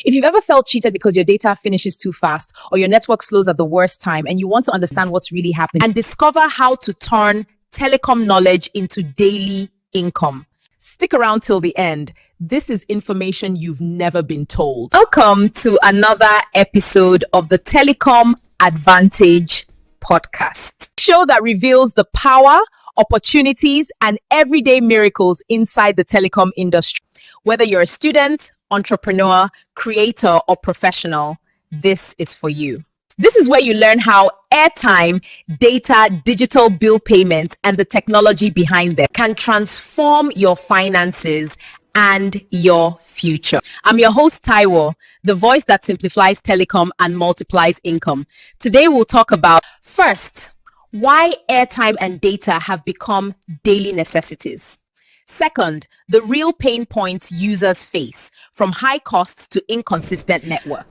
If you've ever felt cheated because your data finishes too fast or your network slows at the worst time and you want to understand what's really happening and discover how to turn telecom knowledge into daily income, stick around till the end. This is information you've never been told. Welcome to another episode of the Telecom Advantage podcast, show that reveals the power, opportunities, and everyday miracles inside the telecom industry. Whether you're a student, entrepreneur, creator, or professional, this is for you. This is where you learn how airtime, data, digital bill payments, and the technology behind them can transform your finances and your future. I'm your host, Taiwo, the voice that simplifies telecom and multiplies income. Today, we'll talk about, first, why airtime and data have become daily necessities. Second, the real pain points users face, from high costs to inconsistent network.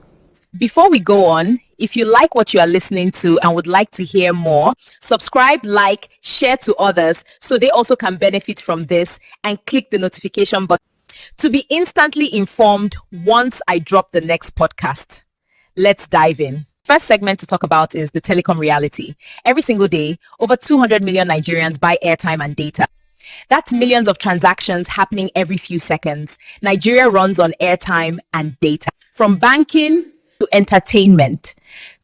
Before we go on, if you like what you are listening to and would like to hear more, subscribe, like, share to others so they also can benefit from this, and click the notification button to be instantly informed once I drop the next podcast. Let's dive in. First segment to talk about is the telecom reality. Every single day, over 200 million Nigerians buy airtime and data. That's millions of transactions happening every few seconds. Nigeria runs on airtime and data. From banking to entertainment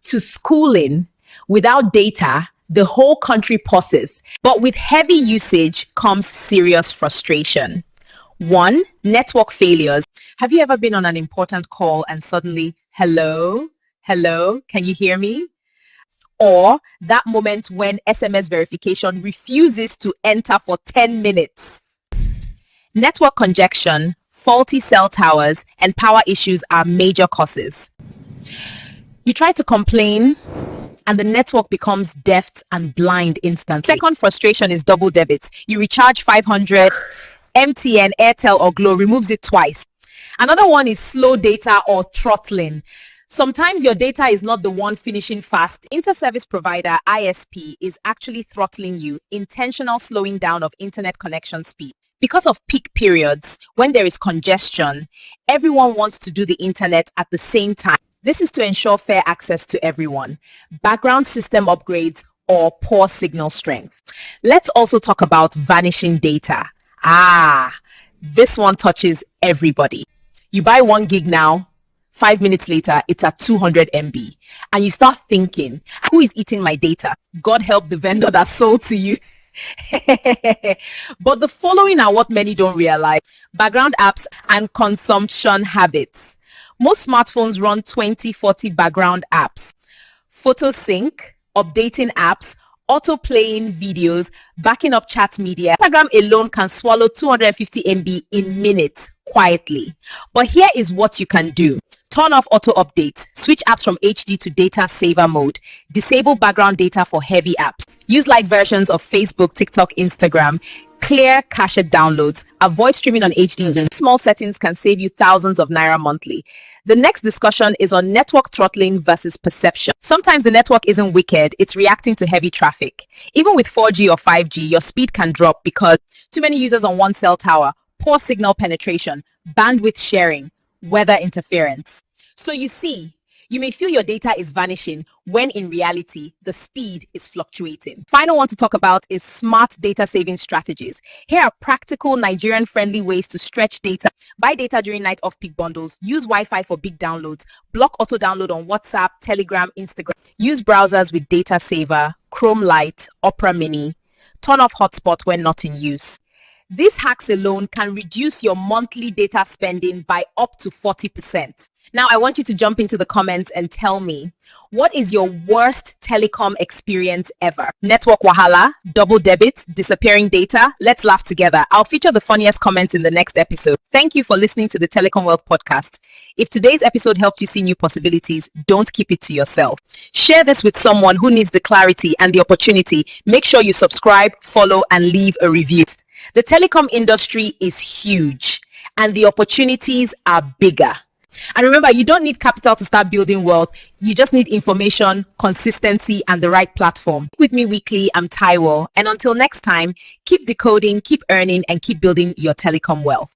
to schooling, without data, the whole country pauses. But with heavy usage comes serious frustration. 1, network failures. Have you ever been on an important call and suddenly, hello, can you hear me? Or that moment when SMS verification refuses to enter for 10 minutes. Network congestion, faulty cell towers, and power issues are major causes. You try to complain and the network becomes deaf and blind instantly. Second frustration is double debits. You recharge 500, MTN, Airtel, or Glo removes it twice. Another one is slow data or throttling. Sometimes your data is not the one finishing fast. Inter-service provider, ISP, is actually throttling you, intentional slowing down of internet connection speed. Because of peak periods, when there is congestion, everyone wants to do the internet at the same time. This is to ensure fair access to everyone. Background system upgrades or poor signal strength. Let's also talk about vanishing data. This one touches everybody. You buy 1 gig now, 5 minutes later, it's at 200 MB. And you start thinking, who is eating my data? God help the vendor that sold to you. But the following are what many don't realize. Background apps and consumption habits. Most smartphones run 20-40 background apps. Photo sync, updating apps, auto-playing videos, backing up chat media. Instagram alone can swallow 250 MB in minutes quietly. But here is what you can do. Turn off auto updates, switch apps from HD to data saver mode, disable background data for heavy apps, use light versions of Facebook, TikTok, Instagram, clear cached downloads, avoid streaming on HD. Small settings can save you thousands of naira monthly. The next discussion is on network throttling versus perception. Sometimes the network isn't wicked, it's reacting to heavy traffic. Even with 4G or 5G, your speed can drop because too many users on one cell tower, poor signal penetration, bandwidth sharing, weather interference. So you see, you may feel your data is vanishing when in reality, the speed is fluctuating. Final one to talk about is smart data saving strategies. Here are practical Nigerian friendly ways to stretch data. Buy data during night off-peak bundles. Use Wi-Fi for big downloads. Block auto download on WhatsApp, Telegram, Instagram. Use browsers with Data Saver, Chrome Lite, Opera Mini. Turn off hotspot when not in use. These hacks alone can reduce your monthly data spending by up to 40%. Now, I want you to jump into the comments and tell me, what is your worst telecom experience ever? Network wahala, double debits, disappearing data? Let's laugh together. I'll feature the funniest comments in the next episode. Thank you for listening to the Telecom Wealth podcast. If today's episode helped you see new possibilities, don't keep it to yourself. Share this with someone who needs the clarity and the opportunity. Make sure you subscribe, follow, and leave a review. The telecom industry is huge and the opportunities are bigger. And remember, you don't need capital to start building wealth. You just need information, consistency, and the right platform. With me weekly, I'm Taiwo. And until next time, keep decoding, keep earning, and keep building your telecom wealth.